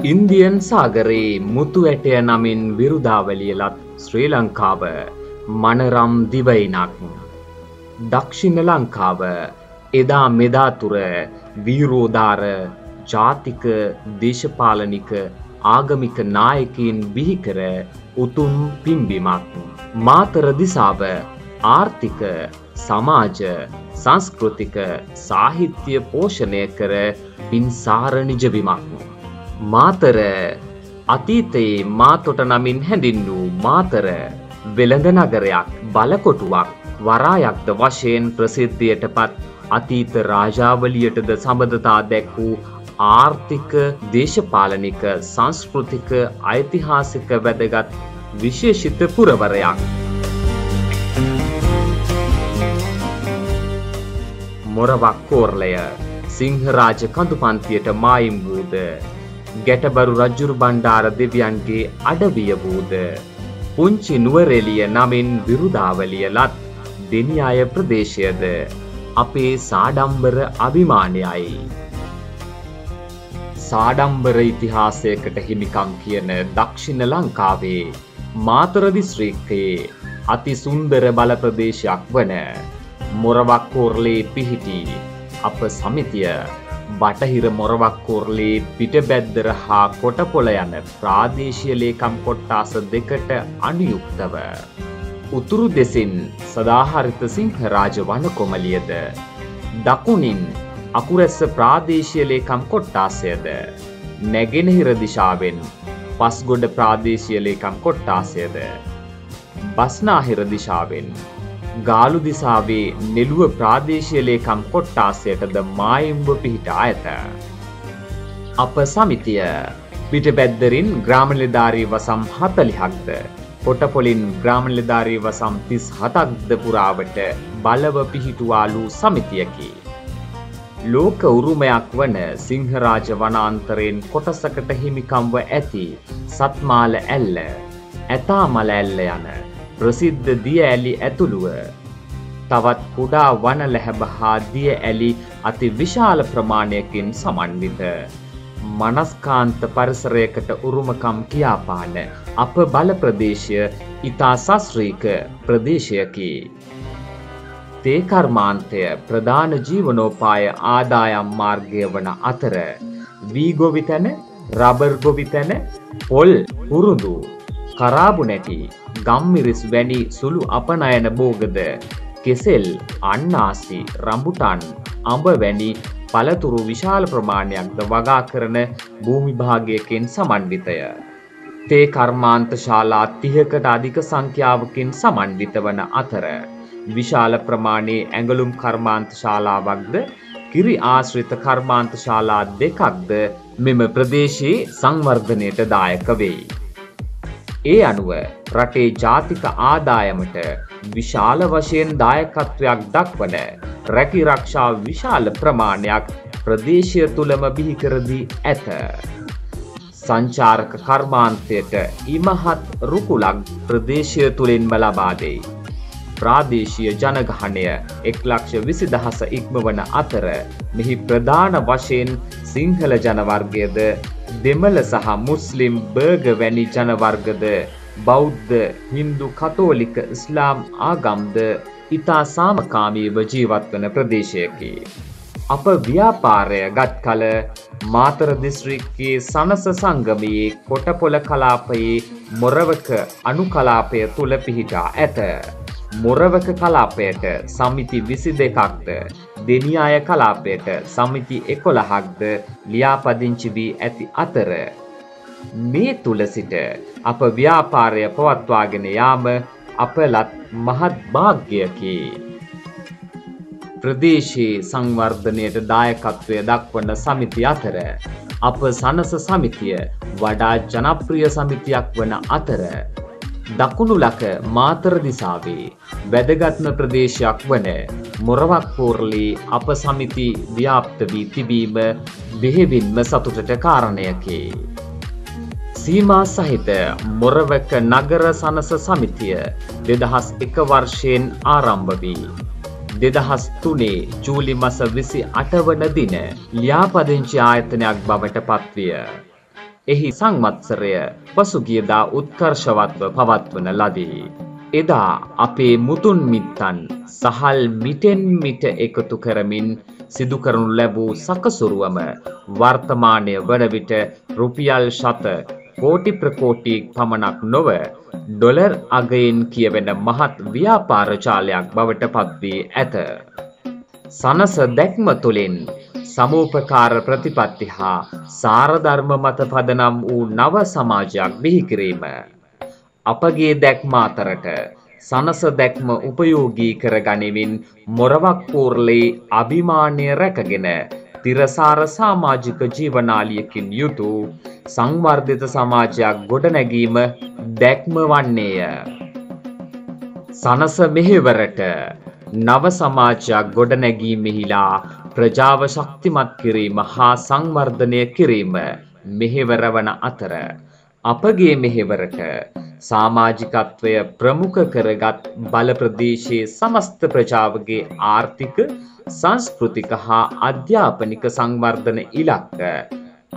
Indian සාගරයේ මුතු ඇටය නමින් විරුදාවලියලත් ශ්‍රී ලංකාව මනරම් දිවයිනක්. දක්ෂිණ ලංකාව එදා මෙදා තුර වීරෝදාර ජාතික දේශපාලනික ආගමික නායකයින් බිහිකර උතුම් පිම්බිමක්. මාතර දිසාව ආර්ථික සමාජ සංස්කෘතික සාහිත්‍ය පෝෂණය කර පින්සාර නිජබිමක්. මාතර අතීතයේ මාතොට නමින් හැඳින්වූ මාතර වෙළඳ නගරයක් බලකොටුවක් වරායක්ද වශයෙන් ප්‍රසිද්ධියට පත් අතීත රාජාවලියටද සබඳතා දැක් වූ ආර්ථික දේශපාලනික සංස්කෘතික ඓතිහාසික වැදගත් විශේෂිත පුරවරයක්. මොරවක් කෝරළය සිංහරාජ කඳුපන්තියට මායිම් වූද ගැටබරු රජුරු බණ්ඩාර දෙවියන්ගේ අඩවිය වූද පුංචි නුවරඑළිය නමින් විරුදාවලිය ලත් දෙනියාය ප්‍රදේශයද අපේ සාඩම්බර අභිමානයයි. සාඩම්බර ඉතිහාසයකට හිමිකම් කියන දක්ෂිණ ලංකාවේ මාතර දිස්ත්‍රික්කයේ අති සුන්දර බල ප්‍රදේශයක් වන මොරවක් කෝරළේ පිහිටි අප සමිතිය බටහිර මොරවක් කෝරළේ පිටබැද්දර හා කොටපොළ යන ප්‍රාදේශීය ලේකම් කොට්ටාස දෙකට අනුයුක්තව උතුරු දෙසින් සදාහරිත සිංහරාජ වනකොමලියද දකුණින් අකුරැස්ස ප්‍රාදේශීය ලේකම් කොට්ටාසයද නැගෙනහිර දිශාවෙන් පස්ගොඩ ප්‍රාදේශීය ලේකම් කොට්ටාසයද බස්නාහිර දිශාවෙන් ගාලු දිසාවේ නෙළුව ප්‍රාදේශීය ලේකම් කොට්ටාසයටද මායිම්ව පිහිටා ඇත. අප සමිතිය පිටබැද්දරින් ග්‍රාම නිලධාරී වසම් 40ක්ද කොටපොළින් ග්‍රාම නිලධාරී වසම් 37ක්ද පුරාවට බලව පිහිටුවාලු සමිතියකි. ලෝක උරුමයක් වන සිංහරාජ වනාන්තරයෙන් කොටසකට හිමිකම්ව ඇති සත්මාල ඇල්ල, ඇතාමල ඇල්ල යන ප්‍රසිද්ධ දිය ඇලි ඇතුළුව තවත් කුඩා වන ලැහැබ හා දිය ඇලි අති විශාල ප්‍රමාණයකින් සමන්විත මනස්කාන්ත පරිසරයකට උරුමකම් කියාපාන අප බල ප්‍රදේශය ඉතා සස්ත්‍රීක ප්‍රදේශයකි. තේ කර්මාන්තය ප්‍රධාන ජීවනෝපාය ආදායම් මාර්ගය වන අතර වී ගොවි තැන, රබර් ගොවි තැන, පොල්, උරුඳු, කරාබු නැටි, ගම්මිරිස් වැනි සුළු අපනයන භෝගද, කෙසෙල්, අන්නාසි, රඹුටන්, අඹ වැනි පළතුරු විශාල ප්‍රමාණයක්ද වගා කරන භූමි භාගයකින් සමන්විතය. තේ කර්මාන්ත ශාලා 30කට අධික සංඛ්‍යාවකින් සමන්විත වන අතර විශාල ප්‍රමාණයේ ඇඟලුම් කර්මාන්ත ශාලාවක්ද කිරි ආශ්‍රිත කර්මාන්ත ශාලා දෙකක්ද මෙම ප්‍රදේශයේ සංවර්ධනයට දායක වෙයි. ඒ අනුව රටේ ජාතික ආදායමට විශාල වශයෙන් දායකත්වයක් දක්වන රැකී රක්ෂා විශාල ප්‍රමාණයක් ප්‍රදේශය තුළම බිහි කර දී ඇත. සංචාරක කර්මාන්තයට ඉමහත් රුකුලක් ප්‍රදේශය තුළින්ම ලබා දෙයි. ප්‍රාදේශීය ජනගහනය 1,20,000 ඉක්මවන අතර මෙහි ප්‍රධාන වශයෙන් සිංහල ජනවර්ගයද දෙමළ සහ මුස්ලිම් බර්ග වැනි ජනවර්ගද බෞද්ධ හින්දු කතෝලික ඉස්ලාම් ආගම්ද ඉතා සාමකාමීව ජීවත් වන ප්‍රදේශයකි. අප ව්‍යාපාරය ගත් කල මාතර දිස්ත්‍රික්කයේ සනස සංගමයේ කොටපොළ කලාපයේ මොරවක අනු කලාපය තුල පිහිටා ඇත. මොරවක කලාපයට සමිති 22ක්ද දෙනියාය කලාපයට සමිති 11ක්ද ලියාපදිංචි වී ඇති අතර මේ තුල සිට අප ව්‍යාපාරය පවත්වාගෙන යාම අපලත් මහත් වාග්යකි. ප්‍රදේශයේ සංවර්ධනයට දායකත්වය දක්වන සමිති අතර අප සනස සමිතිය වඩා ජනප්‍රිය සමිතියක් වන අතර දකුණු ලක මාතර දිසාවේ වැදගත්ම ප්‍රදේශයක් වන මොරවක් කෝරළේ අප සමිති ව්‍යාප්ත වී තිබීම බෙහෙවින්ම සතුටට කාරණයකි. සීමා සහිත මොරවක නගර සනස සමිතිය 2001 වර්ෂයෙන් ආරම්භ වී 2003 ජූලි මාස 28 වන දින ලියාපදිංචි ආයතනයක් බවට පත්විය. එහි සංවත්සරය පසුගියදා උත්කර්ෂවත්ව පවත්වන ලදී. එදා අපේ මුතුන් මිත්තන් සහල් මිටෙන් මිට එකතු කරමින් සිදු කරනු ලැබූ සකසුරුවම වර්තමානය වන විට රුපියල් ශත කෝටි ප්‍රකෝටි පමණක් නොව ඩොලර් අගයෙන් කියවෙන මහත් ව්‍යාපාර ජාලයක් බවට පත්වී ඇත. සනස දැක්ම තුළින් සමූපකාර ප්‍රතිපත්ති හා සාරධර්ම මත පදනම් වූ නව සමාජයක් බිහි කිරීම අපගේ දැක්ම අතරට සනස දැක්ම උපයෝගී කර ගනිමින් මොරවක් පෝර්ලේ අභිමානය රැකගෙන තිරසාර සමාජික ජීවනාලියකින් යුතු සංවර්ධිත සමාජයක් ගොඩනැගීම දැක්ම වන්නේය. සනස මෙහෙවරට නව සමාජයක් ගොඩනැගීමෙහිලා ප්‍රජාව ශක්තිමත් කිරීම හා සංවර්ධනය කිරීම මෙහෙවර වන අතර අපගේ මෙහෙවරට සමාජිකත්වය ප්‍රමුඛ කරගත් බල ප්‍රදේශයේ සමස්ත ප්‍රජාවගේ ආර්ථික සංස්කෘතික හා අධ්‍යාපනික සංවර්ධන ඉලක්ක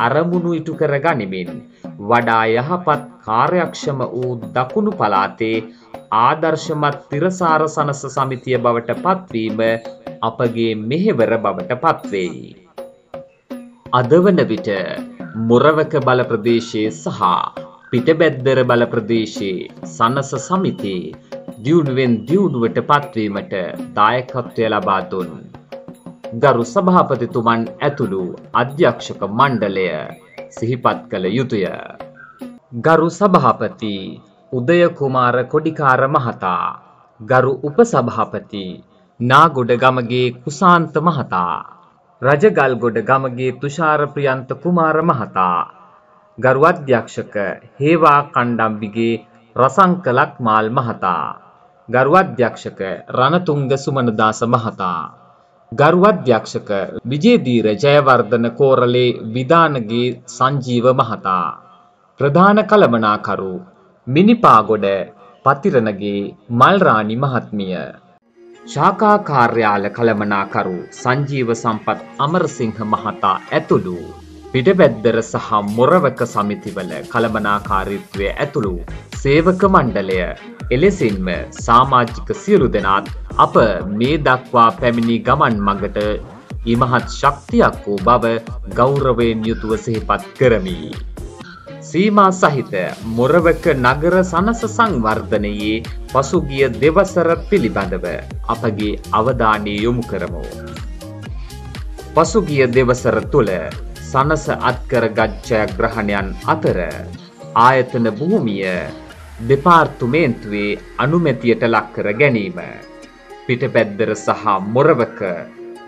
අරමුණු ඉටු කර ගනිමින් වඩා යහපත් කාර්යක්ෂම වූ දකුණු පළාතේ ආදර්ශමත් තිරසාර සනස සමිතිය බවට පත්වීම අපගේ මෙහෙවර බවට පත්වෙයි. අද වන විට මොරවක බල ප්‍රදේශයේ සහ පිටබැද්දර බල ප්‍රදේශයේ සනස සමිති දියුණුවෙන් දියුණුවට පත්වීමට දායකත්වය ලබා දුන් ගරු සභාපතිතුමන් ඇතුළු අධ්‍යක්ෂක මණ්ඩලය සිහිපත් කළ යුතුය. ගරු සභාපති උදය කුමාර කොඩිකාර මහතා, ගරු උපසභාපති නාගොඩ ගමගේ කුසාන්ත මහතා, රජගල්ගොඩ ගමගේ තුෂාර ප්‍රියන්ත කුමාර මහතා, ගරු අධ්‍යක්ෂක හේවා කණ්ඩම්බිගේ රසංක ලක්මාල් මහතා, ගරු අධ්‍යක්ෂක රණතුංග සුමනදාස මහතා, ගරු අධ්‍යක්ෂක විජේදීර ජයවර්ධන කෝරළේ විදානගේ සංජීව මහතා, ප්‍රධාන කළමනාකරු මිනිපාගොඩ පතිරණගේ මල්රාණි මහත්මිය, ශාඛා කාර්යාල කළමනාකරු සංජීව සම්පත් අමරසිංහ මහතා ඇතුළු පිටබැද්දර සහ මොරවක සමිතිවල කළමනාකාරීත්වය ඇතුළු සේවක මණ්ඩලය එලෙසින්ම සමාජික සියලු දෙනාත් අප මේ දක්වා පැමිණි ගමන් මඟට ඉමහත් ශක්තියක් වූ බව ගෞරවයෙන් යුතුව සිහිපත් කරමි. සීමා සහිත මොරවක නගර සනස සංවර්ධනයේ පසුගිය දෙවසර පිළිබඳව අපගේ අවධානය යොමු කරමු. පසුගිය දෙවසර තුළ සනස අත්කරගත් ජයග්‍රහණයන් අතර ආයතන භූමිය දෙපාර්තමේන්තුවේ අනුමැතියට ලක්කර ගැනීම, පිටපැද්දර සහ මොරවක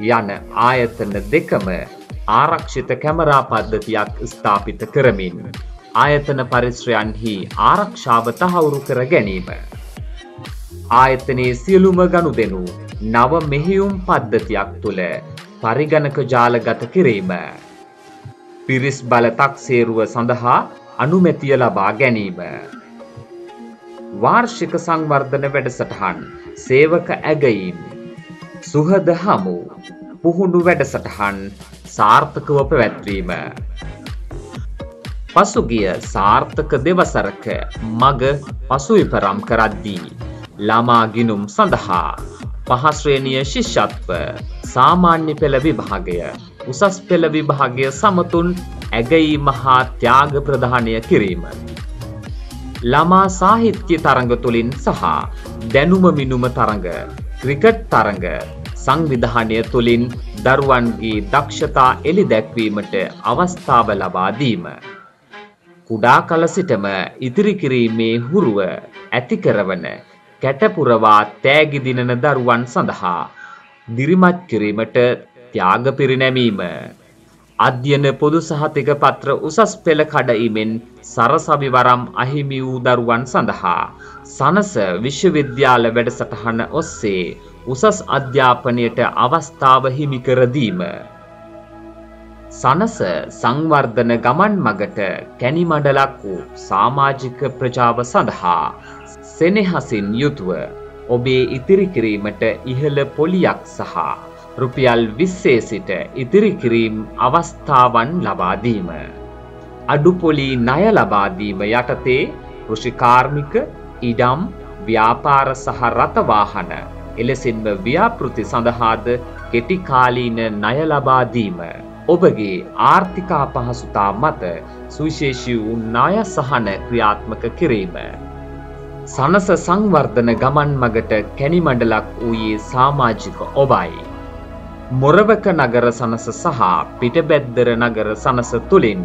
යන ආයතන දෙකම ආරක්ෂිත කැමරා පද්ධතියක් ස්ථාපිත කරමින් ආයතන පරිශ්‍රයන්හි ආරක්ෂාව තහවුරු කර ගැනීම, ආයතනයේ සියලුම ගනුදෙනු නව මෙහෙයුම් පද්ධතියක් තුළ පරිගණක ජාලගත කිරීම, පිරිස් බල තක්සේරුව සඳහා අනුමැතිය ලබා ගැනීම, වාර්ෂික සංවර්ධන වැඩසටහන්, සේවක ඇගයීම්, සුහද හමු, පුහුණු වැඩසටහන් සාර්ථකව පැවැත්වීම, පසුගිය සාර්ථක දෙවසරක මග පසුවිපරම් කරද්දී ළමා ගිණුම් සඳහා පහ ශ්‍රේණිය ශිෂ්‍යත්ව, සාමාන්‍ය පෙළ විභාගය, උසස් පෙළ විභාගය සමතුන් ඇගයීම හා ත්‍යාග ප්‍රදානය කිරීම, ළමා සාහිත්‍ය තරඟ තුළින් සහ දැනුම මිනුම තරඟ, ක්‍රිකට් තරඟ සංවිධානය තුළින් දරුවන්ගේ දක්ෂතා එළි දැක්වීමට අවස්ථාව ලබා දීම, කුඩා කල සිටම ඉදිරි කිරීමේ හුරුව ඇති කරවන කැටපුරවා තෑගි දිනන දරුවන් සඳහා දිරිමත් කිරීමට ත්‍යාග පිරිනැමීම, අධ්‍යයන පොදු සහතික පත්‍ර උසස් පෙළ කඩඉමෙන් සරසවි වරම් අහිමි වූ දරුවන් සඳහා සනස විශ්වවිද්‍යාල වැඩසටහන ඔස්සේ උසස් අධ්‍යාපනයට අවස්ථාව හිමි කර දීම, සනස සංවර්ධන ගමන් මගට කැණි මඩලක් වූ සමාජික ප්‍රජාව සඳහා සෙනෙහසින් යුතුව ඔබේ ඉතිරි කිරීමට ඉහළ පොලියක් සහ රුපියල් 20 සිට ඉතිරි කිරීම අවස්ථාවන් ලබා දීම, අඩුපොලි ණය ලබා දීම යටතේ කෘෂි කාර්මික, ඉඩම්, ව්‍යාපාර සහ රථ වාහන එලෙසින්ම ව්‍යාපෘති සඳහාද කෙටි කාලීන ණය ලබා දීම. ඔබගේ ආර්ථික අපහසුතා මත සුවිශේෂී වූ ණය සහන ක්‍රියාත්මක කිරීම. සනස සංවර්ධන ගමන් මගට කැණි මණ්ඩලක් වූයේ සමාජික ඔබයි. මොරවක නගර සනස සහ පිටබැද්දර නගර සනස තුලින්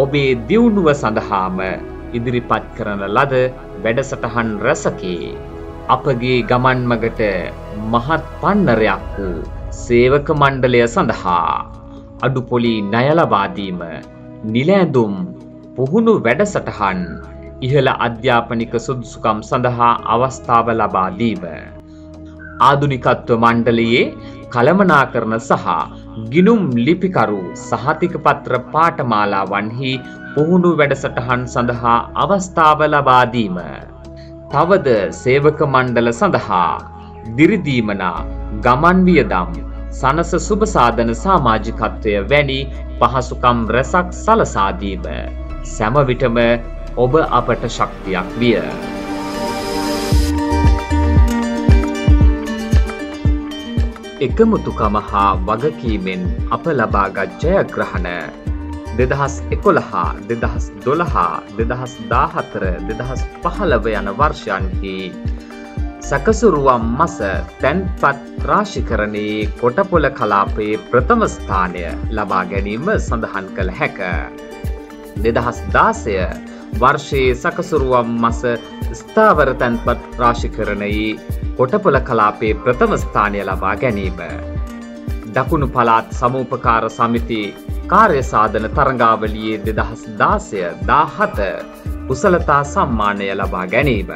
ඔබේ දියුණුව සඳහාම ඉදිරිපත් කරන ලද වැඩසටහන් රැසකේ අපගේ ගමන් මගට මහත් පන්නරයක් වූ සේවක මණ්ඩලය සඳහා අඩුපොලි ණය ලබා දීම, නිල ඇඳුම්, පුහුණු වැඩසටහන්, ඉහළ අධ්‍යාපනික සුදුසුකම් සඳහා අවස්ථාව ලබා දීම, ආධුනිකත්ව මණ්ඩලයේ කළමනාකරණ සහ ගිණුම් ලිපිකරු සහතික පත්‍ර පාඨමාලාවන්හි පුහුණු වැඩසටහන් සඳහා අවස්ථාව ලබා දීම. තවද සේවක මණ්ඩල සඳහා දිරිදීමනා, ගමන් වියදම්, සනස සුබ සාධන සමාජිකත්වය වැනි පහසුකම් රැසක් සලසා දීම සෑම විටම ඔබ අපට ශක්තියක් විය. එකමුතුකම හා වගකීමෙන් අප ලබාගත් ජයග්‍රහණ 2011, 2012, 2014, 2015 යන වර්ෂයන්හි සකසුරුවම් මස තැන්පත් රාශිකරණයේ කොටපොළ කලාපයේ ප්‍රථම ස්ථානය ලබා ගැනීම සඳහන් කළ හැක. 2016 වර්ෂයේ සකසුරුවම් මස ස්ථාවර තැන්පත් රාශිකරණයේ කොටපොළ කලාපයේ ප්‍රථම ස්ථානය ලබා ගැනීම. දකුණු පළාත් සමූපකාර සමිති කාර්ය සාධන තරඟාවලියේ 2016-17 කුසලතා සම්මානය ලබා ගැනීම.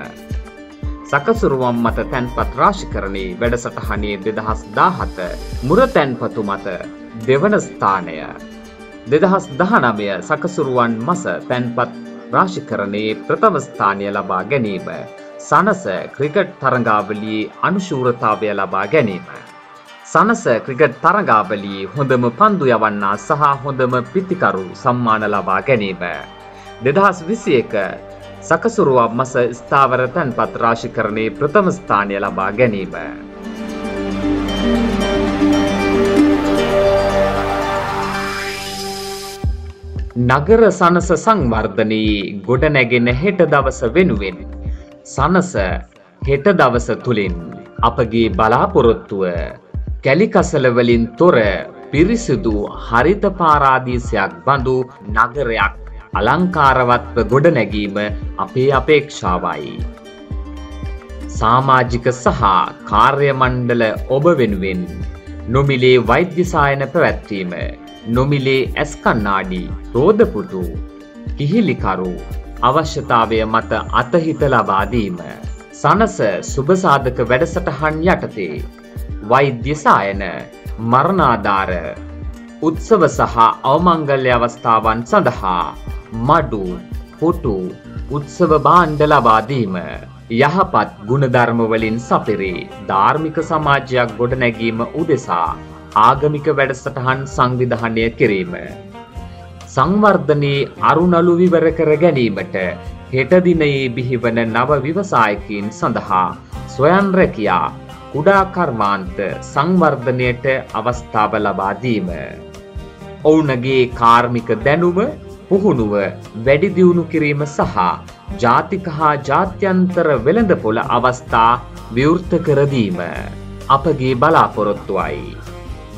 සකසුරුවම් මත තැන්පත් රාශිකරණයේ වැඩසටහනේ 2017 මුර තැන්පතු මත දෙවන ස්ථානය. 2019 සකසුරුවන් මස තැන්පත් රාශිකරණයේ ප්‍රථම ස්ථානය ලබා ගැනීම. සනස ක්‍රිකට් තරඟාවලියේ අනුශූරතාවය ලබා ගැනීම. සනස ක්‍රිකට් තරඟාවලියේ හොඳම පන්දු යවන්නා සහ හොඳම පිතිකරු සම්මාන ලබා ගැනීම. 2021 සකසුරුවම් මස ස්ථාවර තැන්පත් රාශිකරණයේ ප්‍රථම ස්ථානය ලබා ගැනීම. නගර සනස සංවර්ධනයේ ගොඩනැගෙන හෙට දවස වෙනුවෙන් සනස හෙට දවස තුලින් අපගේ බලාපොරොත්තුව කැලිකසල වලින් තොර පිරිසිදු හරිත පාරාදීසයක් බඳු නගරයක් අලංකාරවත්ව ගොඩනැගීම අපේ අපේක්ෂාවයි. සමාජික සහ කාර්ය මණ්ඩල ඔබ වෙනුවෙන් නොමිලේ වෛද්‍ය සායන පැවැත්වීම, නොමිලේ ඇස් කණ්ණාඩි, රෝදපුටු, කිහිලිකරු අවශ්‍යතාවය මත අතහිත ලබා දීම. සනස සුබසාධක වැඩසටහන් යටතේ වෛද්‍ය සායන, මරණාධාර, උත්සව සහ අවමංගල්‍ය අවස්ථාවන් සඳහා මඩු, පුටු, උත්සව භාණ්ඩ ලබා දීම. යහපත් ගුණධර්ම වලින් සපිරි ධාර්මික සමාජයක් ගොඩනැගීම උදෙසා ආගමික වැඩසටහන් සංවිධානය කිරීම. සංවර්ධනයේ අරුණලු විවර කර ගැනීමට හෙට දිනයේ බිහිවන නව ව්‍යවසායකයින් සඳහා ස්වයං රැකියා කුඩා කර්මාන්ත සංවර්ධනයට අවස්ථාව ලබා දීම. ඔවුන්ගේ කාර්මික දැනුම පුහුණුව වැඩි දියුණු කිරීම සහ ජාතික හා ජාත්‍යන්තර වෙළඳපොළ අවස්ථා විවෘත කර දීම අපගේ බලාපොරොත්තුවයි.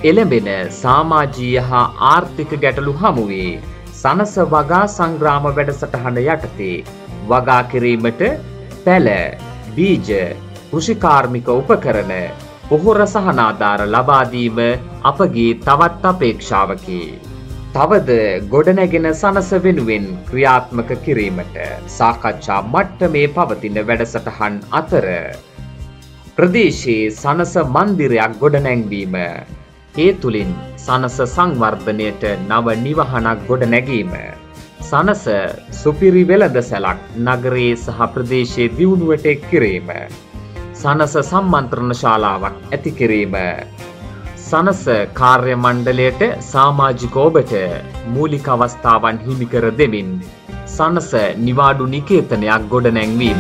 එළඹෙන සමාජීය හා ආර්ථික ගැටලු හමුවේ සනස වගා සංග්‍රාම වැඩසටහන යටතේ වගා කිරීමට පැළ, බීජ, කෘෂිකාර්මික උපකරණ, පොහොර සහනාධාර ලබා දීම අපගේ තවත් අපේක්ෂාවකි. තවද ගොඩනැගෙන සනස වෙනුවෙන් ක්‍රියාත්මක කිරීමට සාකච්ඡා මට්ටමේ පවතින වැඩසටහන් අතර ප්‍රදේශයේ සනස මන්දිරයක් ගොඩනැංවීම, ඒ තුලින් සනස සංවර්ධනයට නව නිවහනක් ගොඩනැගීම, සනස සුපිරි වෙළඳසැලක් නගරයේ සහ ප්‍රදේශයේ දියුණුවට එක් කිරීම, සනස සම්මන්ත්‍රණ ශාලාවක් ඇති කිරීම, සනස කාර්ය මණ්ඩලයට සමාජික ඔබට මූලික අවස්ථාවන් හිමි කර දෙමින් සනස නිවාඩු නිකේතනයක් ගොඩනැංවීම.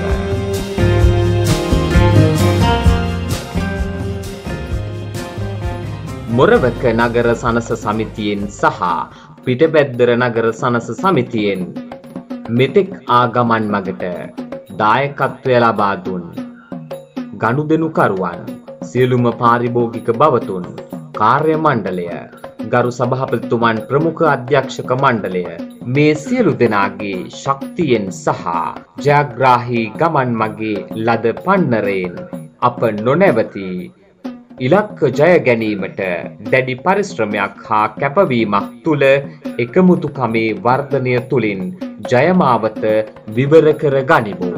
මොරවක නගර සනස සමිතියෙන් සහ පිටබැද්දර නගර සනස සමිතියෙන් මෙතෙක් ආගමන් මගට දායකත්වය ලබා දුන් ගනුදෙනුකරුවන් සියලුම පාරිභෝගික බවතුන් කාර්ය මණ්ඩලය ගරු සභාපතිතුමන් ප්‍රමුඛ අධ්‍යක්ෂක මණ්ඩලය මේ සියලු දෙනාගේ ශක්තියෙන් සහ ජයග්‍රාහී ගමන් මගේ ලද පන්නරයෙන් අප නොනැවති ඉලක්ක ජය ගැනීමට දැඩි පරිශ්‍රමයක් හා කැපවීමක් තුළ එකමුතුකමේ වර්ධනය තුළින් ජයමාවත විවර කර ගනිමු.